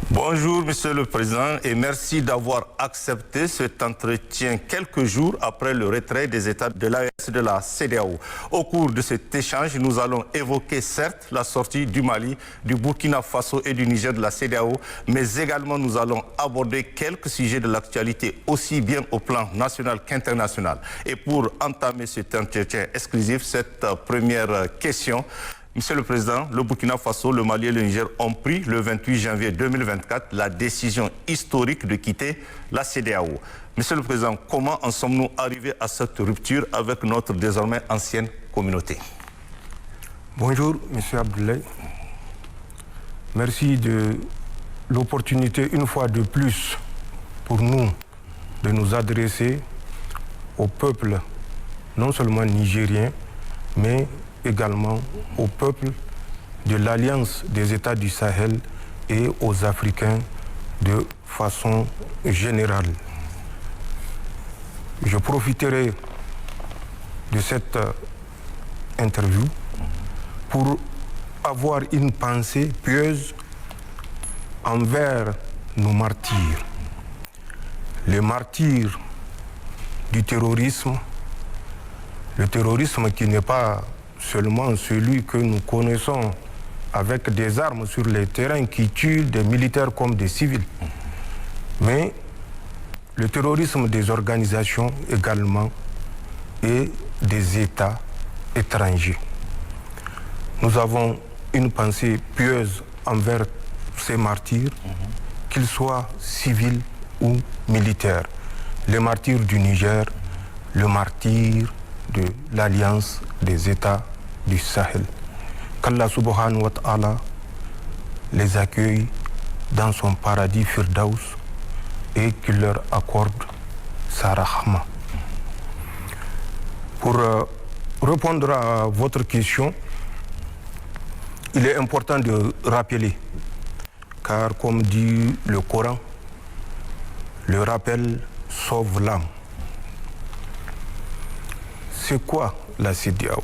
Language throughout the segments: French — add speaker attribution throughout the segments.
Speaker 1: Bonjour Monsieur le Président et merci d'avoir accepté cet entretien quelques jours après le retrait des États de l'AES de la CEDEAO. Au cours de cet échange, nous allons évoquer certes la sortie du Mali, du Burkina Faso et du Niger de la CEDEAO, mais également nous allons aborder quelques sujets de l'actualité aussi bien au plan national qu'international. Et pour entamer cet entretien exclusif, cette première question, Monsieur le Président, le Burkina Faso, le Mali et le Niger ont pris le 28 janvier 2024 la décision historique de quitter la CEDEAO. Monsieur le Président, comment en sommes-nous arrivés à cette rupture avec notre désormais ancienne communauté?
Speaker 2: Bonjour, Monsieur Abdoulaye. Merci de l'opportunité, une fois de plus, pour nous de nous adresser au peuple, non seulement nigérien, mais également au peuple de l'Alliance des États du Sahel et aux Africains de façon générale. Je profiterai de cette interview pour avoir une pensée pieuse envers nos martyrs. Les martyrs du terrorisme, le terrorisme qui n'est pas seulement celui que nous connaissons avec des armes sur les terrains qui tuent des militaires comme des civils, mais le terrorisme des organisations également et des États étrangers. Nous avons une pensée pieuse envers ces martyrs, qu'ils soient civils ou militaires. Les martyrs du Niger, le martyr de l'Alliance des États du Sahel. Qu'Allah subhanahu wa ta'ala les accueille dans son paradis Firdaus et qu'il leur accorde sa rahma. Pour répondre à votre question, il est important de rappeler, car comme dit le Coran, le rappel sauve l'âme. C'est quoi la CEDEAO?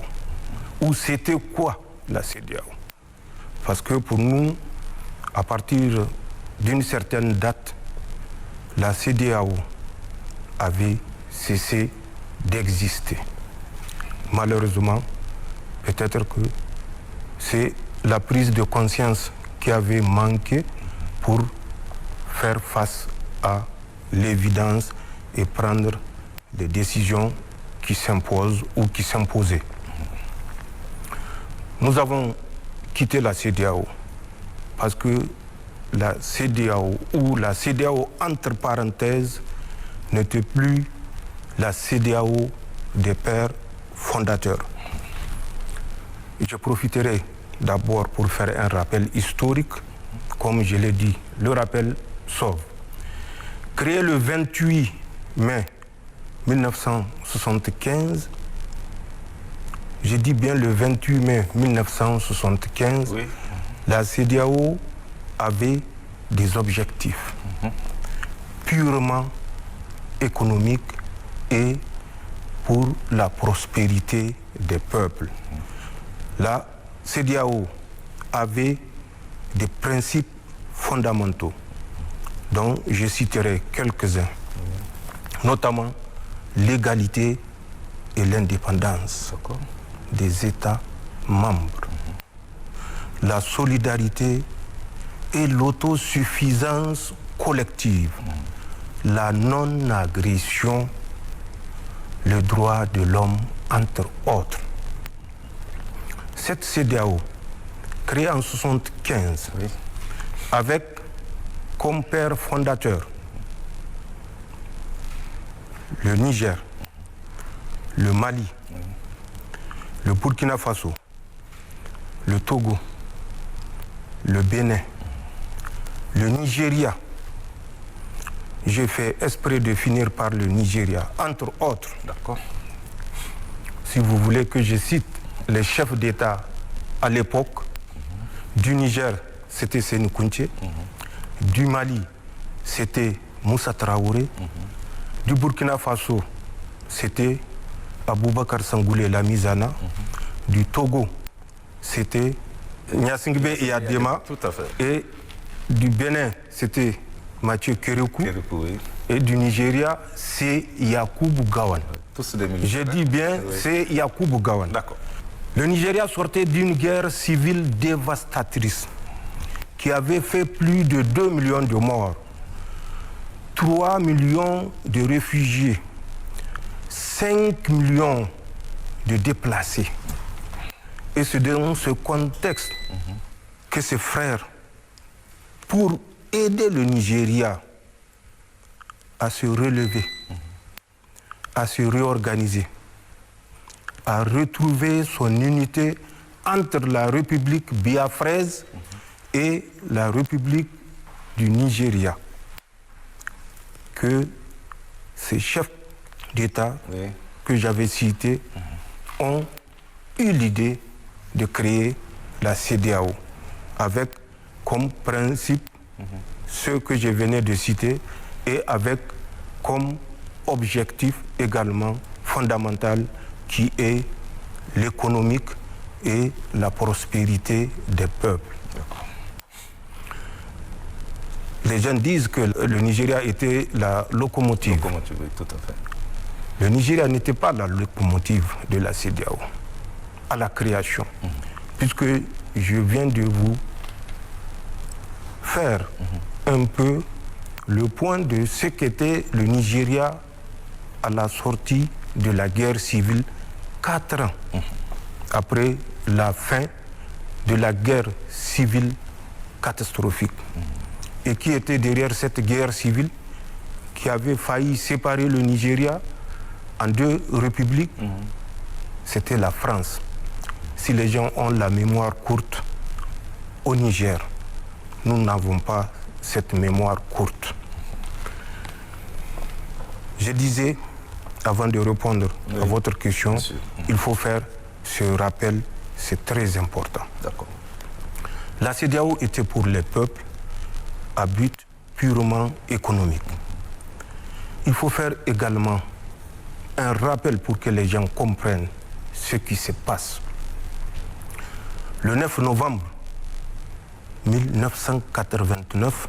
Speaker 2: Ou c'était quoi la CEDEAO? Parce que pour nous, à partir d'une certaine date, la CEDEAO avait cessé d'exister. Malheureusement, peut-être que c'est la prise de conscience qui avait manqué pour faire face à l'évidence et prendre des décisions qui s'imposent ou qui s'imposaient. Nous avons quitté la CEDEAO parce que la CEDEAO, ou la CEDEAO entre parenthèses, n'était plus la CEDEAO des pères fondateurs. Et je profiterai d'abord pour faire un rappel historique. Comme je l'ai dit, le rappel sauve. Créé le 28 mai 1975, je dis bien le 28 mai 1975, oui. La CEDEAO avait des objectifs purement économiques et pour la prospérité des peuples. La CEDEAO avait des principes fondamentaux dont je citerai quelques-uns, notamment l'égalité et l'indépendance des États membres, la solidarité et l'autosuffisance collective, la non-agression, le droit de l'homme, entre autres. Cette CEDEAO, créée en 1975, avec comme père fondateur le Niger, le Mali, le Burkina Faso, le Togo, le Bénin, le Nigeria. J'ai fait exprès de finir par le Nigeria, entre autres. D'accord. Si vous voulez que je cite les chefs d'État à l'époque, du Niger, c'était Sékou Touré, du Mali, c'était Moussa Traoré, du Burkina Faso, c'était Aboubakar Sangoulé Lamizana, du Togo, c'était Gnassingbé et Adema, et du Bénin, c'était Mathieu Kérékou.
Speaker 1: Oui.
Speaker 2: Et du Nigeria, c'est Yakubu Gowon.
Speaker 1: Tous des militaires.
Speaker 2: Je dis bien,
Speaker 1: Oui.
Speaker 2: c'est Yakubu Gowon.
Speaker 1: D'accord.
Speaker 2: Le Nigeria sortait d'une guerre civile dévastatrice qui avait fait plus de 2 millions de morts, 3 millions de réfugiés, 5 millions de déplacés. Et c'est dans ce contexte que ses frères, pour aider le Nigeria à se relever, à se réorganiser, à retrouver son unité entre la République biafraise et la République du Nigeria, que ces chefs d'État que j'avais cités ont eu l'idée de créer la CEDEAO avec comme principe ce que je venais de citer et avec comme objectif également fondamental qui est l'économique et la prospérité des peuples. Les gens disent que le Nigeria était la locomotive.
Speaker 1: Locomotive, oui, tout à fait.
Speaker 2: Le Nigeria n'était pas la locomotive de la CEDEAO à la création, puisque je viens de vous faire un peu le point de ce qu'était le Nigeria à la sortie de la guerre civile 4 ans après la fin de la guerre civile catastrophique. Et qui était derrière cette guerre civile qui avait failli séparer le Nigeria en 2 républiques, c'était la France. Si les gens ont la mémoire courte, au Niger, nous n'avons pas cette mémoire courte. Je disais, avant de répondre à votre question, il faut faire ce rappel, c'est très important.
Speaker 1: D'accord.
Speaker 2: La CEDEAO était pour les peuples à but purement économique. Il faut faire également un rappel pour que les gens comprennent ce qui se passe. Le 9 novembre 1989,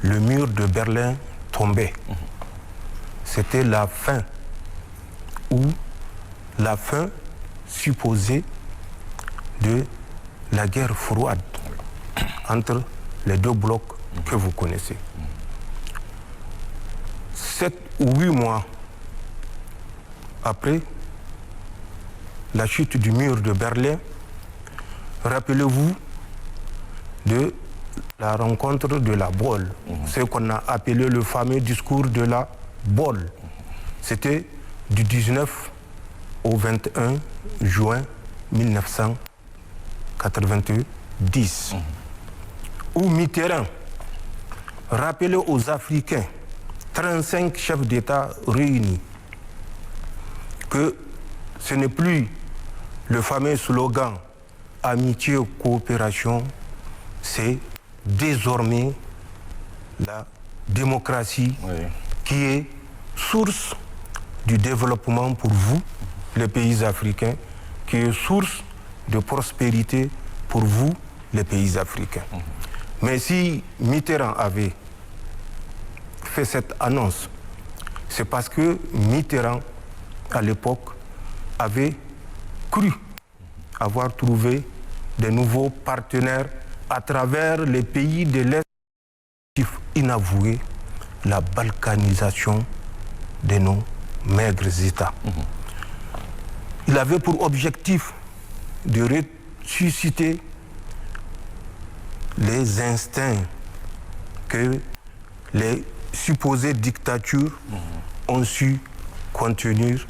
Speaker 2: le mur de Berlin tombait. C'était la fin, ou la fin supposée de la guerre froide entre les 2 blocs que vous connaissez. 7 ou 8 mois après la chute du mur de Berlin, rappelez-vous de la rencontre de la Bolle, ce qu'on a appelé le fameux discours de la Bolle. C'était du 19 au 21 juin 1990, où Mitterrand rappelait aux Africains, 35 chefs d'État réunis, que ce n'est plus le fameux slogan « Amitié, coopération », c'est désormais la démocratie qui est source du développement pour vous, les pays africains, qui est source de prospérité pour vous, les pays africains. Mais si Mitterrand avait fait cette annonce, c'est parce que Mitterrand, à l'époque, avait cru avoir trouvé de nouveaux partenaires à travers les pays de l'Est, inavoué la balkanisation de nos maigres États. Il avait pour objectif de ressusciter les instincts que les supposées dictatures ont su contenir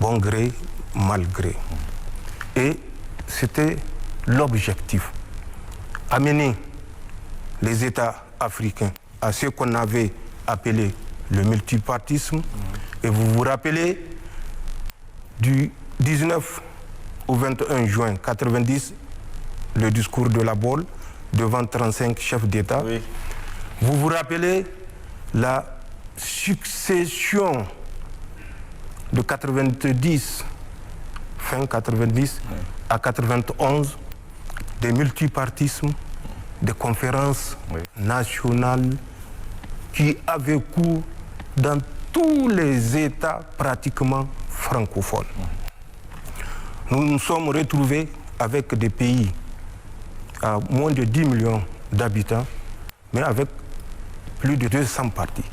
Speaker 2: bon gré, mal gré. Et c'était l'objectif. Amener les États africains à ce qu'on avait appelé le multipartisme. Et vous vous rappelez, du 19 au 21 juin 1990, le discours de la Bolle devant 35 chefs d'État. Oui. Vous vous rappelez la succession de 90, fin 90 à 91, des multipartismes, des conférences nationales qui avaient cours dans tous les États pratiquement francophones. Nous nous sommes retrouvés avec des pays à moins de 10 millions d'habitants, mais avec plus de 200 partis.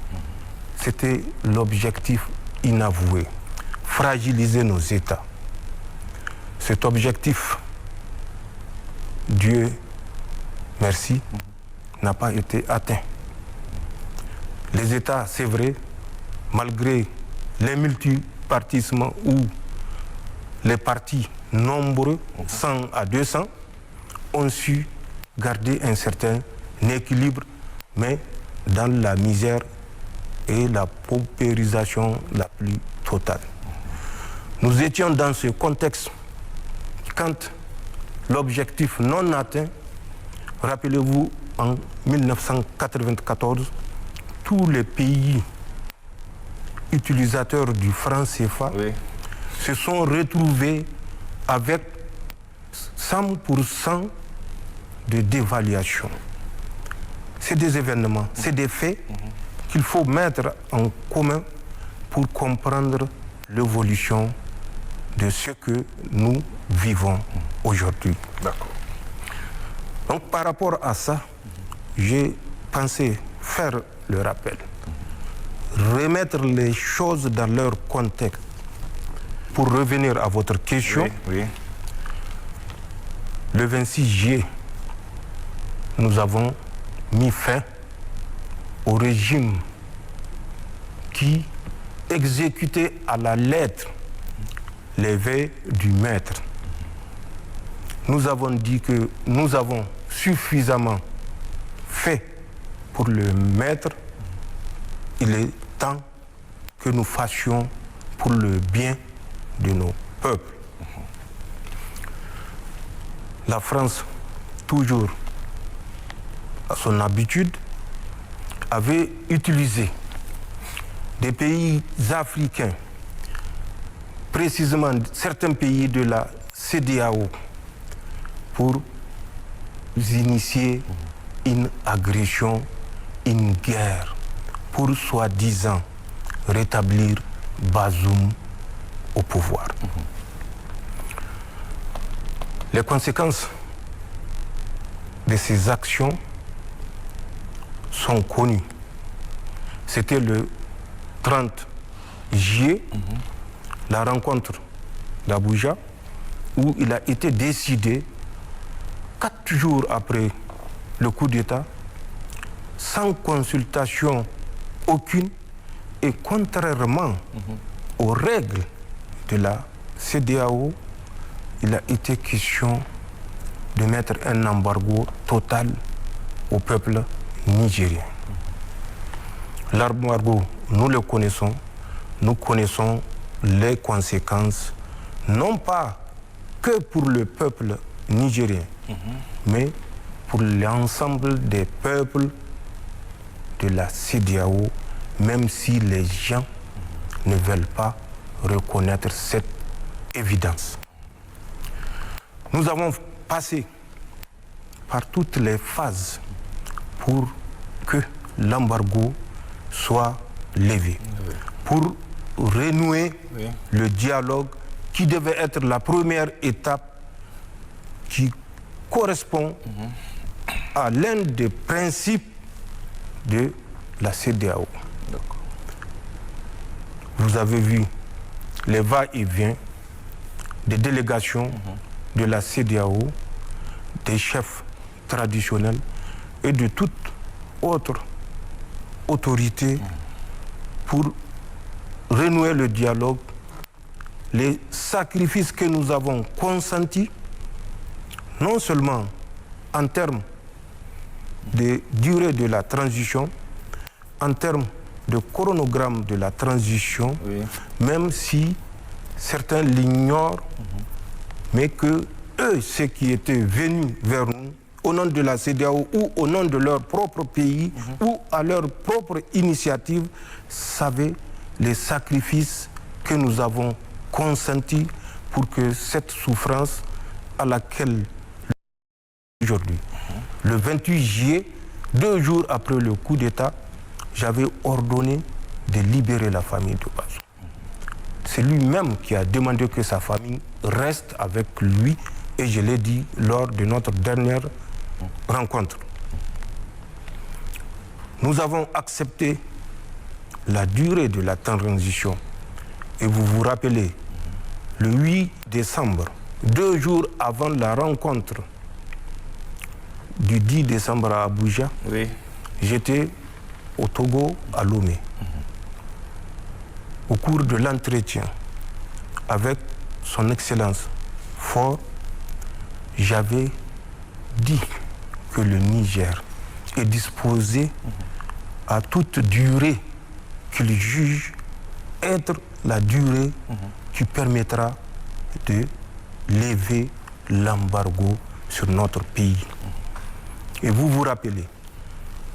Speaker 2: C'était l'objectif inavoué, fragiliser nos États. Cet objectif, Dieu merci, n'a pas été atteint. Les États, c'est vrai, malgré les multipartismes ou les partis nombreux, 100 à 200, ont su garder un certain équilibre, mais dans la misère et la paupérisation la plus totale. Nous étions dans ce contexte quand l'objectif non atteint, rappelez-vous, en 1994, tous les pays utilisateurs du franc CFA se sont retrouvés avec 100% de dévaluation. C'est des événements, c'est des faits qu'il faut mettre en commun pour comprendre l'évolution de ce que nous vivons aujourd'hui.
Speaker 1: D'accord.
Speaker 2: Donc par rapport à ça, j'ai pensé faire le rappel, remettre les choses dans leur contexte. Pour revenir à votre question, le 26 juillet, nous avons mis fin au régime qui exécutait à la lettre les vœux du maître. Nous avons dit que nous avons suffisamment fait pour le maître. Il est temps que nous fassions pour le bien de nos peuples. La France, toujours à son habitude, avait utilisé des pays africains, précisément certains pays de la CEDEAO, pour initier une agression, une guerre, pour soi-disant rétablir Bazoum au pouvoir. Les conséquences de ces actions sont connues. C'était le 30 juillet, la rencontre d'Abuja, où il a été décidé, 4 jours après le coup d'État, sans consultation aucune et contrairement aux règles de la CEDEAO, il a été question de mettre un embargo total au peuple nigérien. L'embargo, nous le connaissons, nous connaissons les conséquences, non pas que pour le peuple nigérien, mais pour l'ensemble des peuples de la CEDEAO, même si les gens ne veulent pas reconnaître cette évidence. Nous avons passé par toutes les phases pour que l'embargo soit levé, pour renouer le dialogue qui devait être la première étape qui correspond à l'un des principes de la CEDEAO. Vous avez vu les va-et-vient des délégations de la CEDEAO, des chefs traditionnels et de toute autre autorité pour renouer le dialogue. Les sacrifices que nous avons consentis, non seulement en termes de durée de la transition, en termes de chronogramme de la transition, même si certains l'ignorent, mais que eux, ceux qui étaient venus vers nous, au nom de la CEDEAO ou au nom de leur propre pays ou à leur propre initiative, savaient les sacrifices que nous avons consentis pour que cette souffrance à laquelle aujourd'hui le 28 juillet, 2 jours après le coup d'État, j'avais ordonné de libérer la famille de Bazoum. C'est lui-même qui a demandé que sa famille reste avec lui, et je l'ai dit lors de notre dernière rencontre. Nous avons accepté la durée de la transition. Et vous vous rappelez, le 8 décembre, 2 jours avant la rencontre du 10 décembre à Abuja,
Speaker 1: oui,
Speaker 2: j'étais au Togo, à Lomé. Au cours de l'entretien avec son Excellence Faure, j'avais dit que le Niger est disposé à toute durée qu'il juge être la durée qui permettra de lever l'embargo sur notre pays. Et vous vous rappelez,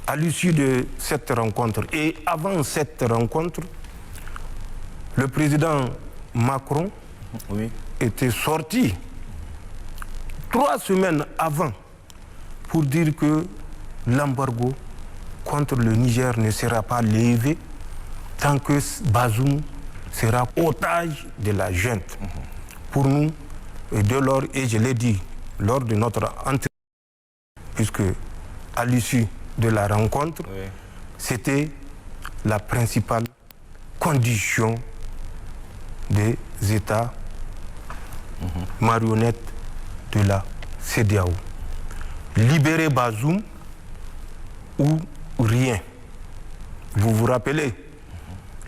Speaker 2: à l'issue de cette rencontre et avant cette rencontre, le président Macron était sorti 3 semaines avant pour dire que l'embargo contre le Niger ne sera pas levé tant que Bazoum sera otage de la junte. Pour nous, et dès lors, et je l'ai dit lors de notre entretien, puisque à l'issue de la rencontre, c'était la principale condition des États marionnettes de la CEDEAO. Libérer Bazoum ou rien. Vous vous rappelez,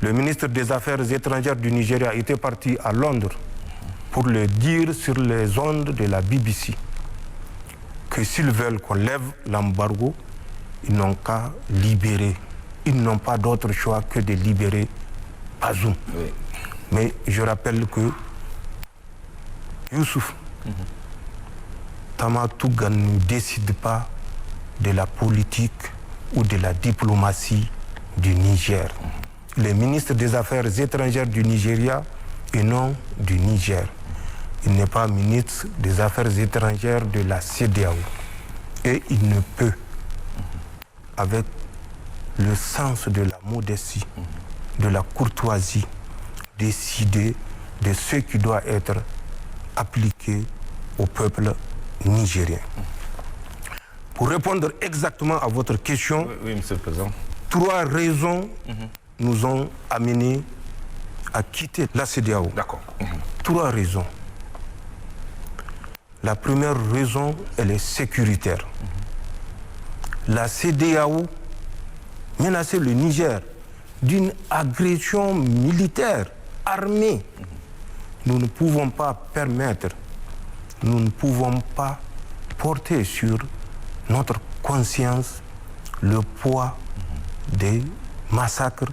Speaker 2: le ministre des Affaires étrangères du Nigeria était parti à Londres pour le dire sur les ondes de la BBC que s'ils veulent qu'on lève l'embargo, ils n'ont qu'à libérer. Ils n'ont pas d'autre choix que de libérer Bazoum. Oui. Mais je rappelle que Youssouf Tamatougan ne décide pas de la politique ou de la diplomatie du Niger. Le ministre des Affaires étrangères du Nigeria et non du Niger. Il n'est pas ministre des Affaires étrangères de la CEDEAO. Et il ne peut, avec le sens de la modestie, de la courtoisie, décider de ce qui doit être appliqué au peuple nigérien. Pour répondre exactement à votre question,
Speaker 1: oui, Monsieur le Président.
Speaker 2: 3 raisons nous ont amenés à quitter la CEDEAO.
Speaker 1: D'accord.
Speaker 2: 3 raisons. La première raison, elle est sécuritaire. La CEDEAO menaçait le Niger d'une agression militaire, armée. Nous ne pouvons pas permettre, nous ne pouvons pas porter sur notre conscience le poids des massacres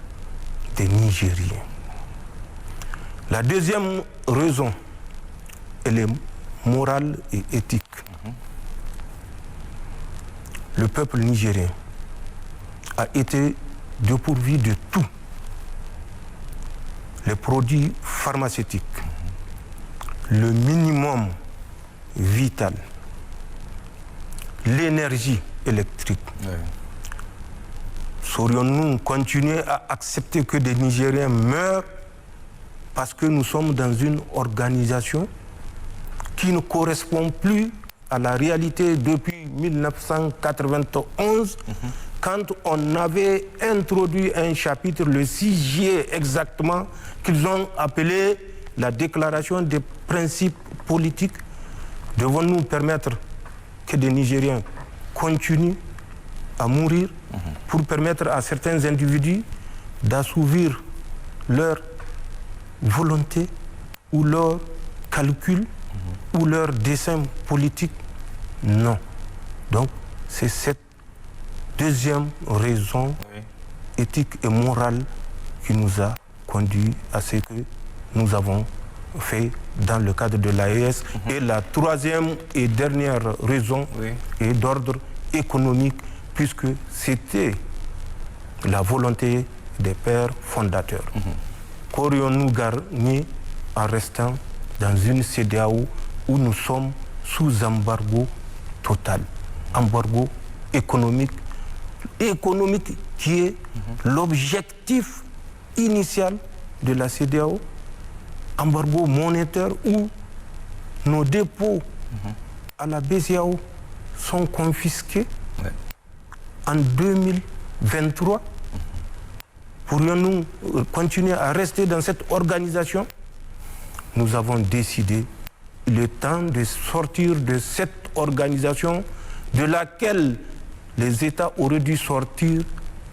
Speaker 2: des Nigériens. La deuxième raison, elle est morale et éthique. Le peuple nigérien a été dépourvu de tout. Les produits pharmaceutiques, le minimum vital, l'énergie électrique. Saurions-nous continuer à accepter que des Nigériens meurent parce que nous sommes dans une organisation qui ne correspond plus à la réalité depuis 1991, quand on avait introduit un chapitre le 6 juillet exactement, qu'ils ont appelé la déclaration des principes politiques. Devons-nous permettre que des Nigériens continuent à mourir pour permettre à certains individus d'assouvir leur volonté ou leur calcul ou leur dessein politique? Non. Donc, c'est cette deuxième raison éthique et morale qui nous a conduit à ce que nous avons fait dans le cadre de l'AES. Et la troisième et dernière raison est d'ordre économique, puisque c'était la volonté des pères fondateurs. Qu'aurions-nous gagné en restant dans une CEDEAO où nous sommes sous embargo total? embargo économique qui est l'objectif initial de la CEDEAO, embargo monétaire où nos dépôts à la BCEAO sont confisqués en 2023. Pourrions-nous continuer à rester dans cette organisation? Nous avons décidé, il est temps de sortir de cette organisation de laquelle les États auraient dû sortir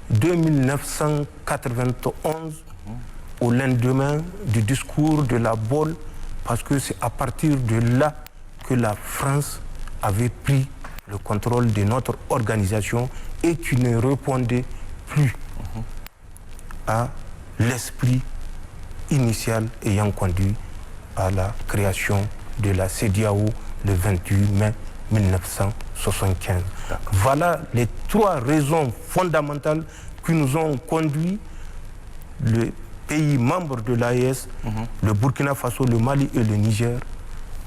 Speaker 2: de 1991 au lendemain du discours de la Baule, parce que c'est à partir de là que la France avait pris le contrôle de notre organisation et qui ne répondait plus à l'esprit initial ayant conduit à la création de la CEDEAO le 28 mai 1975. Voilà les trois raisons fondamentales qui nous ont conduit, le pays membre de l'AES, le Burkina Faso, le Mali et le Niger,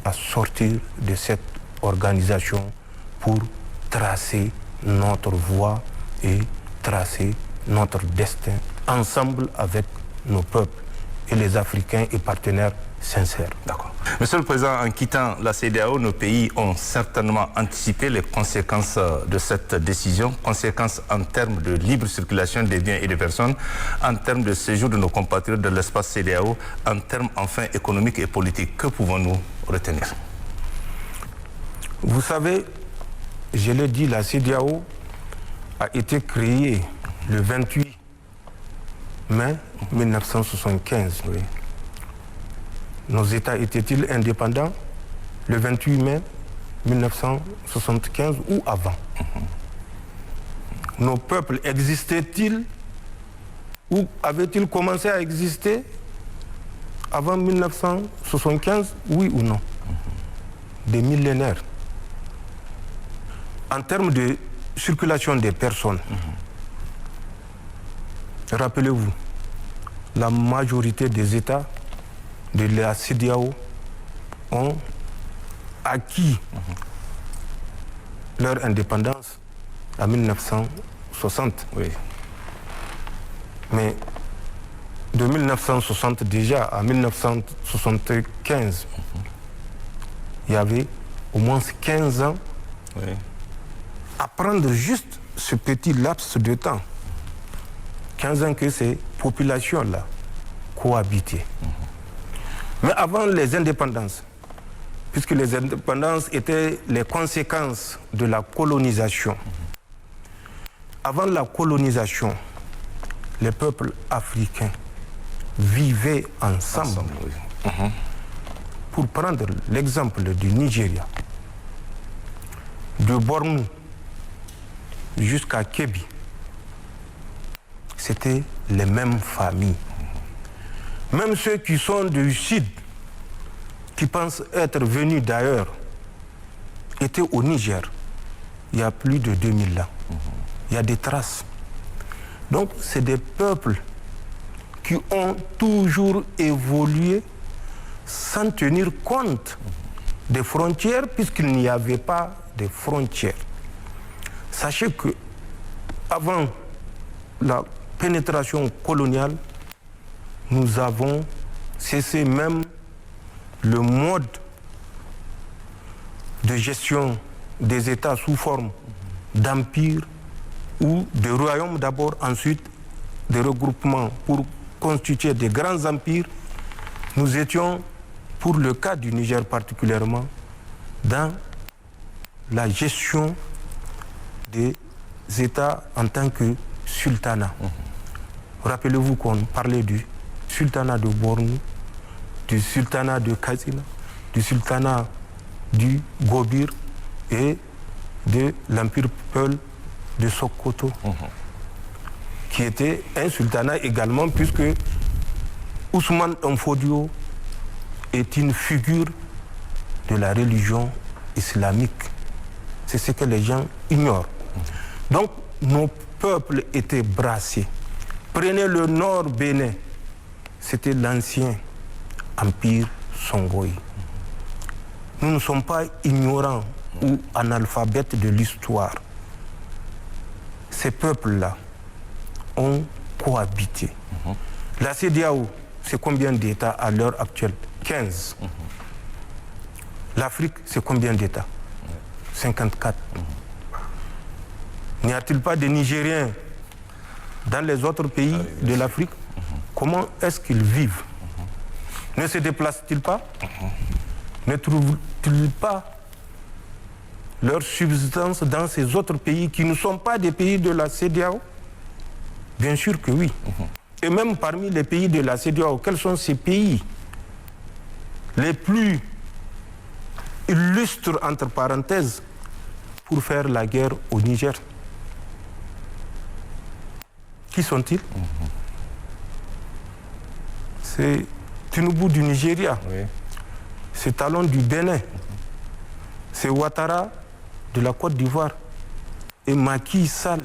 Speaker 2: à sortir de cette organisation pour tracer notre voie et tracer notre destin ensemble avec nos peuples et les Africains et partenaires sincères.
Speaker 1: D'accord. Monsieur le Président, en quittant la CEDEAO, nos pays ont certainement anticipé les conséquences de cette décision, conséquences en termes de libre circulation des biens et des personnes, en termes de séjour de nos compatriotes de l'espace CEDEAO, en termes enfin économiques et politiques. Que pouvons-nous retenir?
Speaker 2: Vous savez, je l'ai dit, la CEDEAO a été créée le 28 mai 1975. Oui. Nos États étaient-ils indépendants le 28 mai 1975 ou avant? Nos peuples existaient-ils ou avaient-ils commencé à exister avant 1975, oui ou non? Des millénaires. En termes de circulation des personnes, rappelez-vous, la majorité des États de la CEDEAO ont acquis leur indépendance en 1960.
Speaker 1: Oui.
Speaker 2: Mais de 1960 déjà à 1975, il y avait au moins 15 ans à prendre juste ce petit laps de temps. 15 ans que ces populations-là cohabitaient. Mais avant les indépendances, puisque les indépendances étaient les conséquences de la colonisation, avant la colonisation, les peuples africains vivaient ensemble. Pour prendre l'exemple du Nigeria, de Bornou jusqu'à Kébi, c'était les mêmes familles. Même ceux qui sont du sud, qui pensent être venus d'ailleurs, étaient au Niger il y a plus de 2000 ans. Il y a des traces. Donc c'est des peuples qui ont toujours évolué sans tenir compte des frontières, puisqu'il n'y avait pas de frontières. Sachez que avant la pénétration coloniale, nous avons cessé même le mode de gestion des États sous forme d'empire ou de royaumes d'abord, ensuite des regroupements pour constituer des grands empires. Nous étions, pour le cas du Niger particulièrement, dans la gestion des États en tant que sultanat. Rappelez-vous qu'on parlait du sultanat de Bornou, du sultanat de Katsina, du sultanat du Gobir et de l'empire Peul de Sokoto, qui était un sultanat également, puisque Ousmane Mfodio est une figure de la religion islamique. C'est ce que les gens ignorent. Donc, nos peuples étaient brassés. Prenez le nord Bénin, c'était l'ancien empire Songhai. Nous ne sommes pas ignorants ou analphabètes de l'histoire. Ces peuples-là ont cohabité. La CEDEAO, c'est combien d'États à l'heure actuelle? 15. L'Afrique, c'est combien d'États? 54. N'y a-t-il pas de Nigériens dans les autres pays de l'Afrique? Comment est-ce qu'ils vivent? Ne se déplacent-ils pas? Ne trouvent-ils pas leur subsistance dans ces autres pays qui ne sont pas des pays de la CEDEAO? Bien sûr que oui. Et même parmi les pays de la CEDEAO, quels sont ces pays les plus illustres, entre parenthèses, pour faire la guerre au Niger? Qui sont-ils? C'est Tinubu du Nigeria, c'est Talon du Bénin, c'est Ouattara de la Côte d'Ivoire et Macky Sall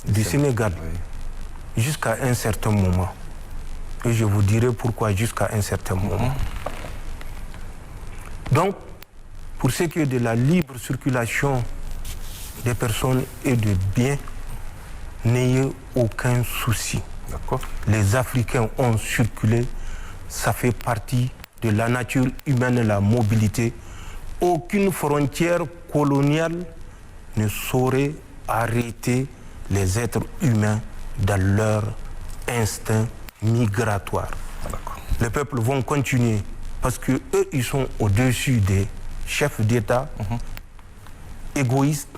Speaker 2: du Sénégal, jusqu'à un certain moment. Et je vous dirai pourquoi jusqu'à un certain moment. Donc, pour ce qui est de la libre circulation des personnes et de biens, n'ayez aucun souci. Les Africains ont circulé, ça fait partie de la nature humaine, la mobilité. Aucune frontière coloniale ne saurait arrêter les êtres humains dans leur instinct migratoire. Les peuples vont continuer parce qu'eux, ils sont au-dessus des chefs d'État égoïstes,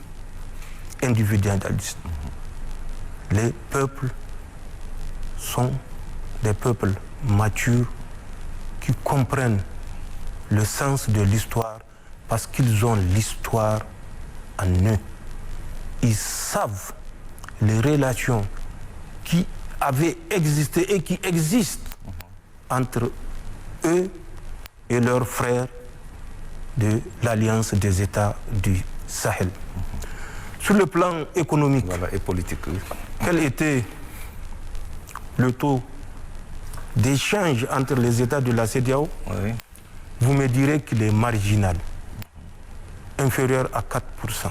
Speaker 2: individualistes. Les peuples sont des peuples matures qui comprennent le sens de l'histoire parce qu'ils ont l'histoire en eux. Ils savent les relations qui avaient existé et qui existent entre eux et leurs frères de l'Alliance des États du Sahel. Sur le plan économique,
Speaker 1: et politique,
Speaker 2: quel était le taux d'échange entre les États de la CEDEAO? Vous me direz qu'il est marginal, inférieur à 4%.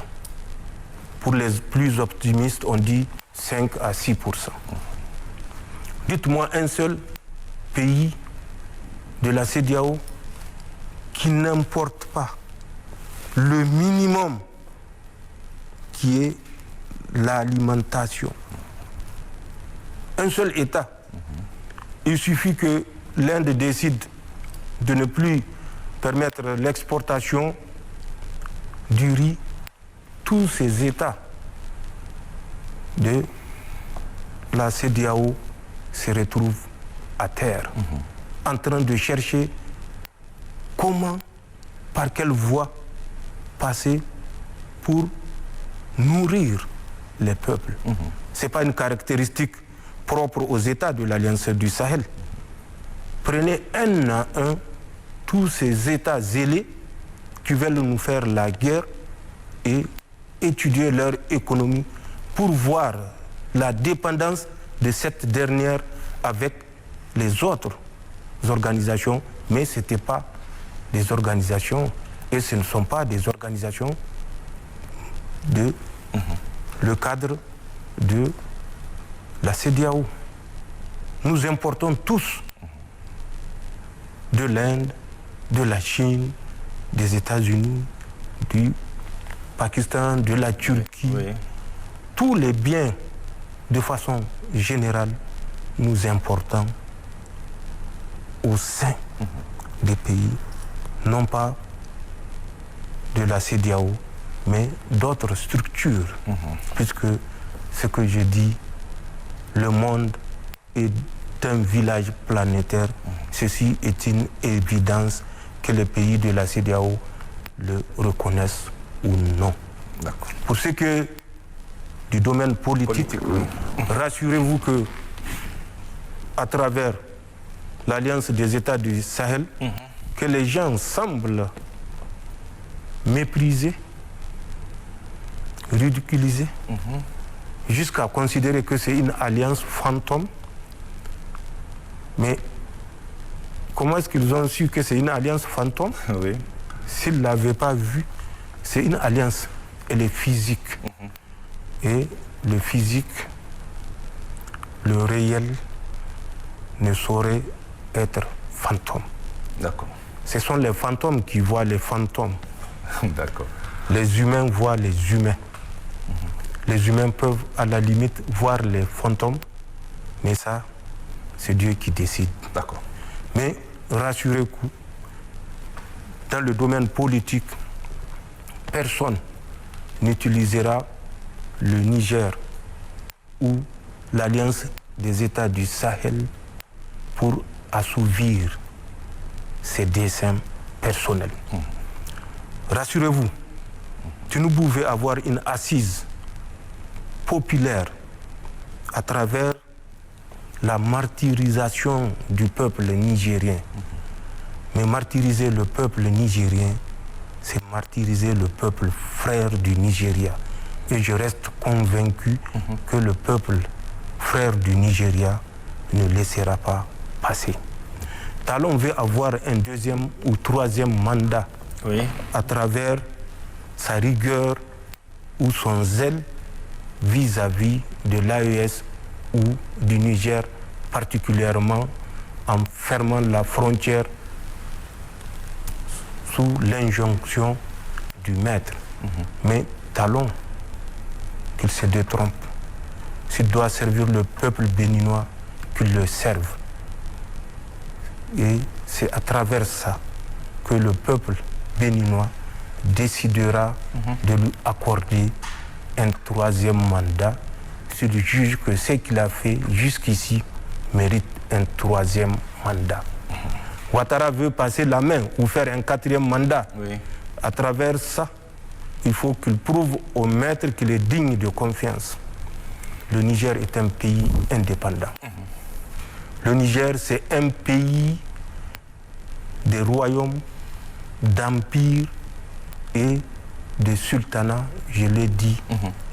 Speaker 2: Pour les plus optimistes, on dit 5 à 6%. Dites-moi un seul pays de la CEDEAO qui n'importe pas le minimum qui est l'alimentation. Un seul État. Il suffit que l'Inde décide de ne plus permettre l'exportation du riz. Tous ces États de la CEDEAO se retrouvent à terre, en train de chercher comment, par quelle voie passer pour nourrir les peuples. Ce n'est pas une caractéristique propre aux États de l'Alliance du Sahel. Prenez un à un tous ces États zélés qui veulent nous faire la guerre et étudier leur économie pour voir la dépendance de cette dernière avec les autres organisations, mais ce n'était pas des organisations et ce ne sont pas des organisations de le cadre de la CEDEAO. Nous importons tous de l'Inde, de la Chine, des États-Unis, du Pakistan, de la Turquie. Tous les biens, de façon générale, nous importons au sein des pays, non pas de la CEDEAO, mais d'autres structures. Puisque ce que je dis, le monde est un village planétaire. Ceci est une évidence que les pays de la CEDEAO le reconnaissent ou non. Pour ce qui est du domaine politique, rassurez-vous que à travers l'Alliance des États du Sahel, que les gens semblent mépriser, ridiculiser, jusqu'à considérer que c'est une alliance fantôme. Mais comment est-ce qu'ils ont su que c'est une alliance fantôme? s'il ne l'avait pas vu, c'est une alliance. Elle est physique. Et le physique, le réel, ne saurait être fantôme.
Speaker 1: D'accord.
Speaker 2: Ce sont les fantômes qui voient les fantômes.
Speaker 1: D'accord.
Speaker 2: Les humains voient les humains. Les humains peuvent à la limite voir les fantômes, mais ça, c'est Dieu qui décide.
Speaker 1: D'accord.
Speaker 2: Mais rassurez-vous, dans le domaine politique, personne n'utilisera le Niger ou l'Alliance des États du Sahel pour assouvir ses desseins personnels. Rassurez-vous, si nous pouvons avoir une assise populaire à travers la martyrisation du peuple nigérien. Mais martyriser le peuple nigérien, c'est martyriser le peuple frère du Nigeria. Et je reste convaincu que le peuple frère du Nigeria ne laissera pas passer. Talon veut avoir un deuxième ou troisième mandat à travers sa rigueur ou son zèle vis-à-vis de l'AES ou du Niger, particulièrement en fermant la frontière sous l'injonction du maître. Mais Talon, qu'il se détrompe. S'il doit servir le peuple béninois, qu'il le serve. Et c'est à travers ça que le peuple béninois décidera de lui accorder un troisième mandat s'il juge que ce qu'il a fait jusqu'ici mérite un troisième mandat. Ouattara veut passer la main ou faire un quatrième mandat. À travers ça, il faut qu'il prouve au maître qu'il est digne de confiance. Le Niger est un pays indépendant. Le Niger, c'est un pays des royaumes, d'empires et de sultanats, je l'ai dit,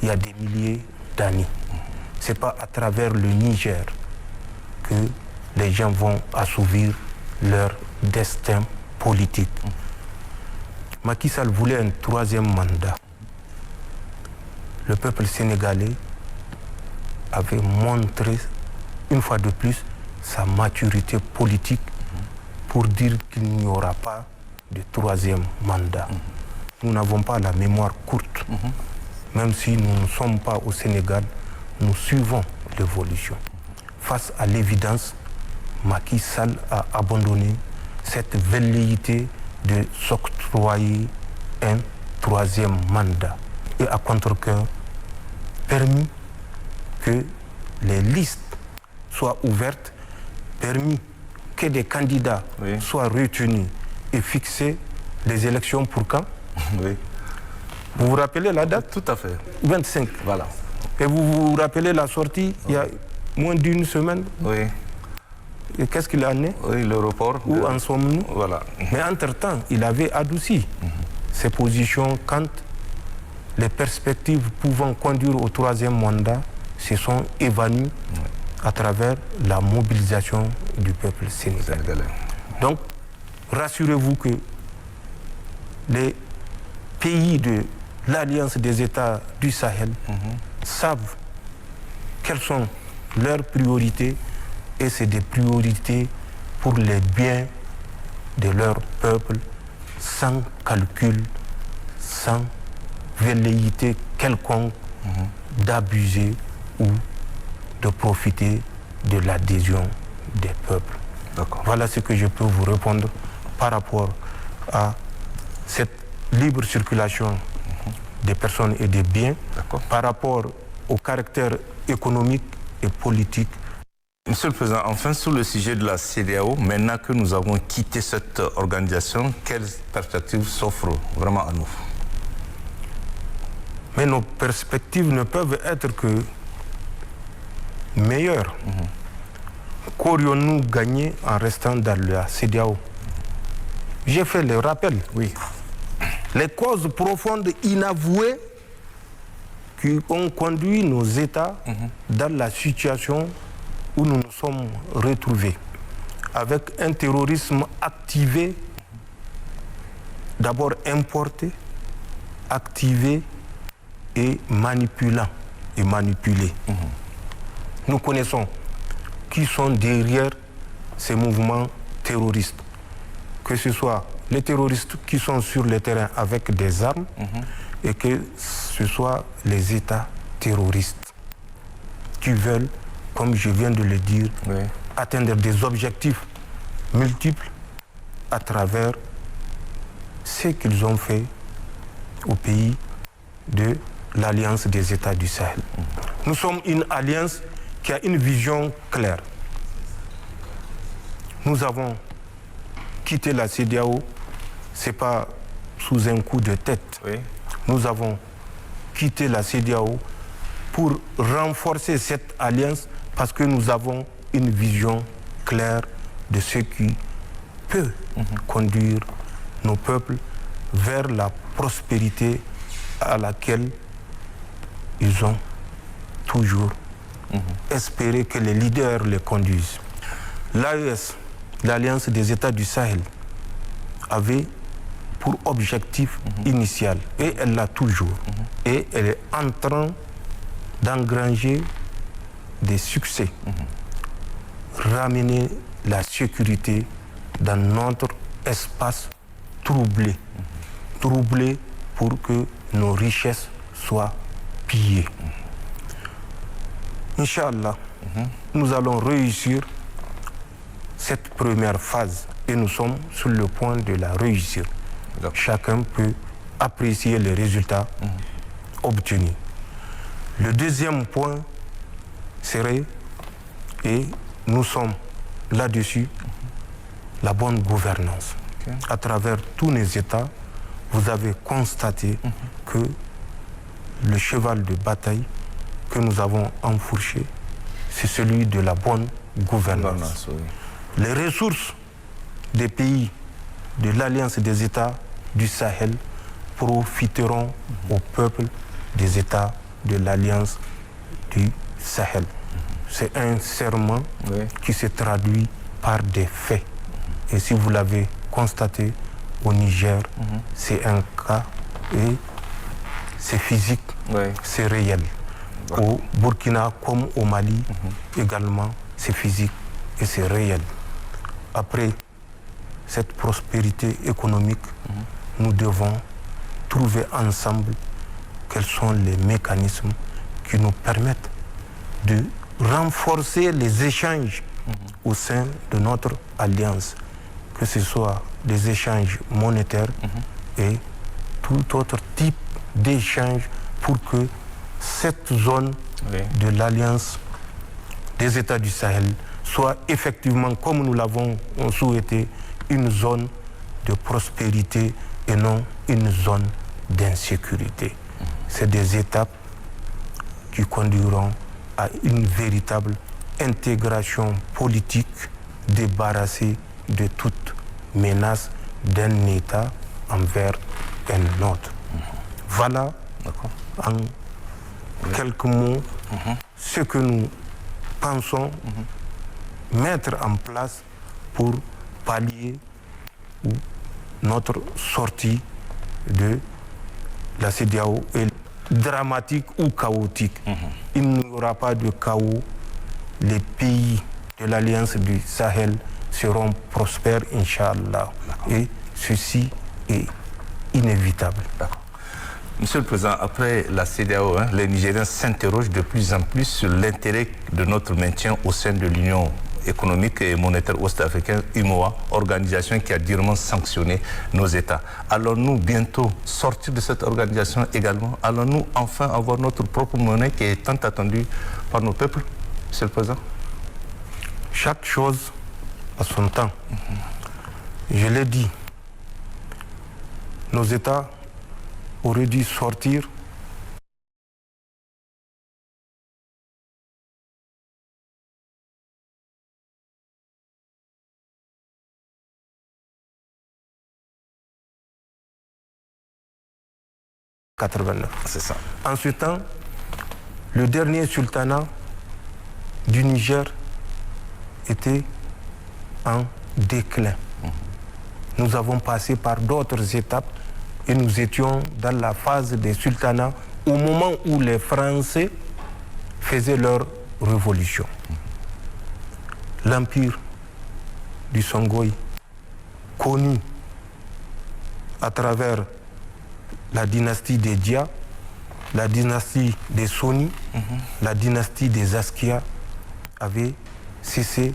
Speaker 2: il y a des milliers d'années. Ce n'est pas à travers le Niger que les gens vont assouvir leur destin politique. Macky Sall voulait un troisième mandat. Le peuple sénégalais avait montré une fois de plus sa maturité politique pour dire qu'il n'y aura pas de troisième mandat. Nous n'avons pas la mémoire courte. Même si nous ne sommes pas au Sénégal, nous suivons l'évolution. Face à l'évidence, Macky Sall a abandonné cette velléité de s'octroyer un troisième mandat. Et à contre-cœur, permis que les listes soient ouvertes, permis que des candidats soient retenus et fixer les élections pour quand? Vous vous rappelez la date?
Speaker 1: Tout à fait.
Speaker 2: 25.
Speaker 1: Voilà.
Speaker 2: Et vous vous rappelez la sortie il y a moins d'une semaine? Et qu'est-ce qu'il en est?
Speaker 1: Le report.
Speaker 2: Où en sommes-nous?
Speaker 1: Voilà.
Speaker 2: Mais entre-temps, il avait adouci ses positions quand les perspectives pouvant conduire au troisième mandat se sont évanouies à travers la mobilisation du peuple sénégalais. Donc, rassurez-vous que les pays de l'Alliance des États du Sahel savent quelles sont leurs priorités et c'est des priorités pour les biens de leur peuple sans calcul, sans velléité quelconque d'abuser ou de profiter de l'adhésion des peuples. Voilà ce que je peux vous répondre par rapport à cette libre circulation des personnes et des biens, par rapport au caractère économique et politique.
Speaker 1: Monsieur le Président, enfin sur le sujet de la CEDEAO, maintenant que nous avons quitté cette organisation, quelles perspectives s'offrent vraiment à nous?
Speaker 2: Mais nos perspectives ne peuvent être que meilleures. Qu'aurions-nous gagné en restant dans la CEDEAO? J'ai fait le rappel. Les causes profondes inavouées qui ont conduit nos États dans la situation où nous nous sommes retrouvés, avec un terrorisme activé d'abord importés, activés et manipulants et manipulés. Nous connaissons qui sont derrière ces mouvements terroristes, que ce soit les terroristes qui sont sur le terrain avec des armes et que ce soit les États terroristes qui veulent, comme je viens de le dire, atteindre des objectifs multiples à travers ce qu'ils ont fait au pays de l'Alliance des États du Sahel. Nous sommes une alliance qui a une vision claire. Nous avons quitté la CEDEAO, ce n'est pas sous un coup de tête. Nous avons quitté la CEDEAO pour renforcer cette alliance parce que nous avons une vision claire de ce qui peut conduire nos peuples vers la prospérité à laquelle ils ont toujours espéré que les leaders les conduisent. L'AES, l'Alliance des États du Sahel, avait pour objectif initial, et elle l'a toujours, et elle est en train d'engranger des succès, ramener la sécurité dans notre espace troublé, troublé pour que nos richesses soient pillées. Inch'Allah, nous allons réussir cette première phase et nous sommes sur le point de la réussir. Chacun peut apprécier les résultats obtenus. Le deuxième point serait, et nous sommes là-dessus, la bonne gouvernance. À travers tous les États, vous avez constaté que le cheval de bataille que nous avons enfourché, c'est celui de la bonne gouvernance. Les ressources des pays de l'Alliance des États du Sahel profiteront au peuple des États de l'Alliance du Sahel. C'est un serment qui se traduit par des faits. Et si vous l'avez constaté au Niger, c'est un cas et c'est physique, c'est réel. Au Burkina comme au Mali également, c'est physique et c'est réel. Après cette prospérité économique, nous devons trouver ensemble quels sont les mécanismes qui nous permettent de renforcer les échanges au sein de notre alliance, que ce soit des échanges monétaires et tout autre type d'échange pour que cette zone de l'Alliance des États du Sahel soit effectivement, comme nous l'avons souhaité, une zone de prospérité et non une zone d'insécurité. C'est des étapes qui conduiront à une véritable intégration politique débarrassée de toute menace d'un État envers un autre. Voilà en quelques mots ce que nous pensons mettre en place pour pallier notre sortie de la CEDEAO est dramatique ou chaotique. Il n'y aura pas de chaos. Les pays de l'Alliance du Sahel seront prospères, Inch'Allah. Et ceci est inévitable.
Speaker 1: Monsieur le Président, après la CEDEAO, les Nigériens s'interrogent de plus en plus sur l'intérêt de notre maintien au sein de l'Union économique et monétaire ouest-africaine, UMOA, organisation qui a durement sanctionné nos États. Allons-nous bientôt sortir de cette organisation également? Allons-nous enfin avoir notre propre monnaie qui est tant attendue par nos peuples, Monsieur le Président?
Speaker 2: Chaque chose a son temps. Je l'ai dit, nos États auraient dû sortir en 89.
Speaker 1: C'est ça.
Speaker 2: En ce temps, le dernier sultanat du Niger était en déclin. nous avons passé par d'autres étapes et nous étions dans la phase des sultanats au moment où les Français faisaient leur révolution. L'empire du Songhai, connu à travers la dynastie des Dia, la dynastie des Soni, la dynastie des Askia, avait cessé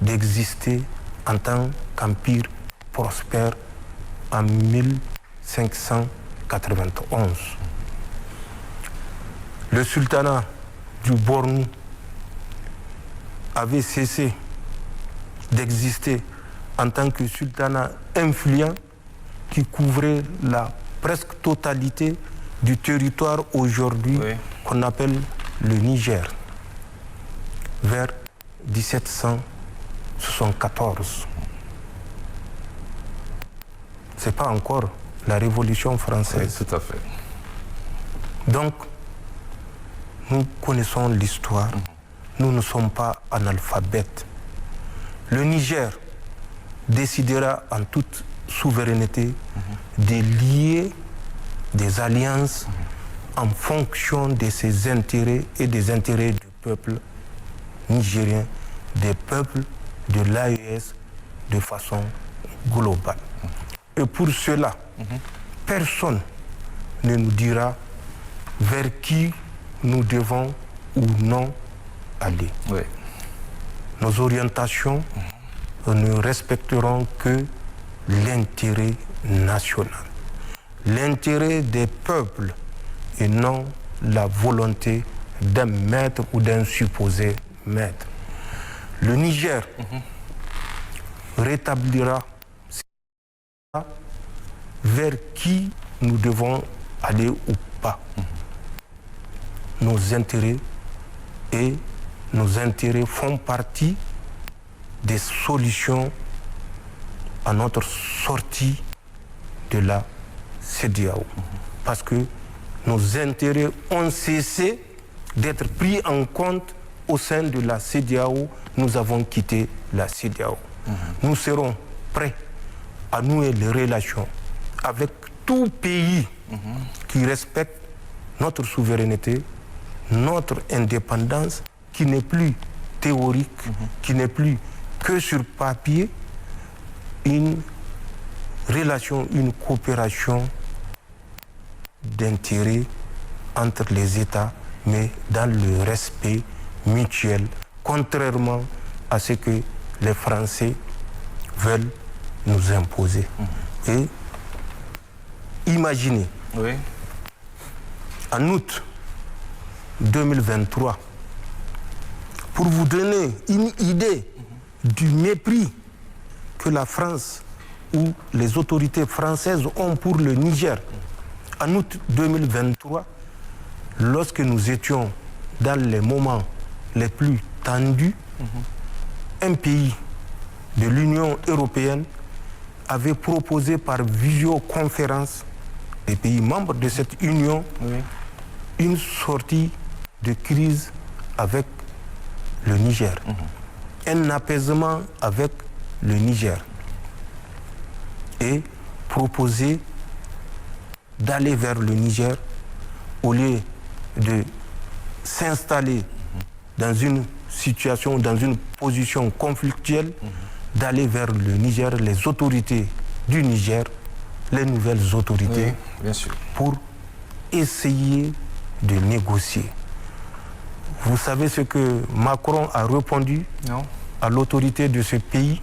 Speaker 2: d'exister en tant qu'empire prospère en 1591. Le sultanat du Bornou avait cessé d'exister en tant que sultanat influent qui couvrait la presque totalité du territoire aujourd'hui qu'on appelle le Niger, vers 1774. Ce n'est pas encore la Révolution française.
Speaker 1: Oui, tout à fait.
Speaker 2: Donc, nous connaissons l'histoire. Nous ne sommes pas analphabètes. Le Niger décidera en toute souveraineté de lier des alliances en fonction de ses intérêts et des intérêts du peuple nigérien, des peuples de l'AES de façon globale. Et pour cela, personne ne nous dira vers qui nous devons ou non aller.
Speaker 1: Oui.
Speaker 2: Nos orientations ne respecteront que l'intérêt national, l'intérêt des peuples et non la volonté d'un maître ou d'un supposé maître. Le Niger rétablira vers qui nous devons aller ou pas. Nos intérêts et nos intérêts font partie des solutions à notre sortie de la CEDEAO. Parce que nos intérêts ont cessé d'être pris en compte au sein de la CEDEAO. Nous avons quitté la CEDEAO. Nous serons prêts à nouer les relations avec tout pays qui respecte notre souveraineté, notre indépendance, qui n'est plus théorique, qui n'est plus que sur papier, une relation, une coopération d'intérêt entre les États, mais dans le respect mutuel, contrairement à ce que les Français veulent nous imposer. Et imaginez, en août 2023, pour vous donner une idée du mépris que la France ou les autorités françaises ont pour le Niger, en août 2023, lorsque nous étions dans les moments les plus tendus, un pays de l'Union européenne avait proposé par visioconférence des pays membres de cette union une sortie de crise avec le Niger, un apaisement avec le Niger, et proposer d'aller vers le Niger au lieu de s'installer dans une situation, dans une position conflictuelle, d'aller vers le Niger, les autorités du Niger, les nouvelles autorités,
Speaker 1: bien sûr,
Speaker 2: pour essayer de négocier. Vous savez ce que Macron a répondu à l'autorité de ce pays?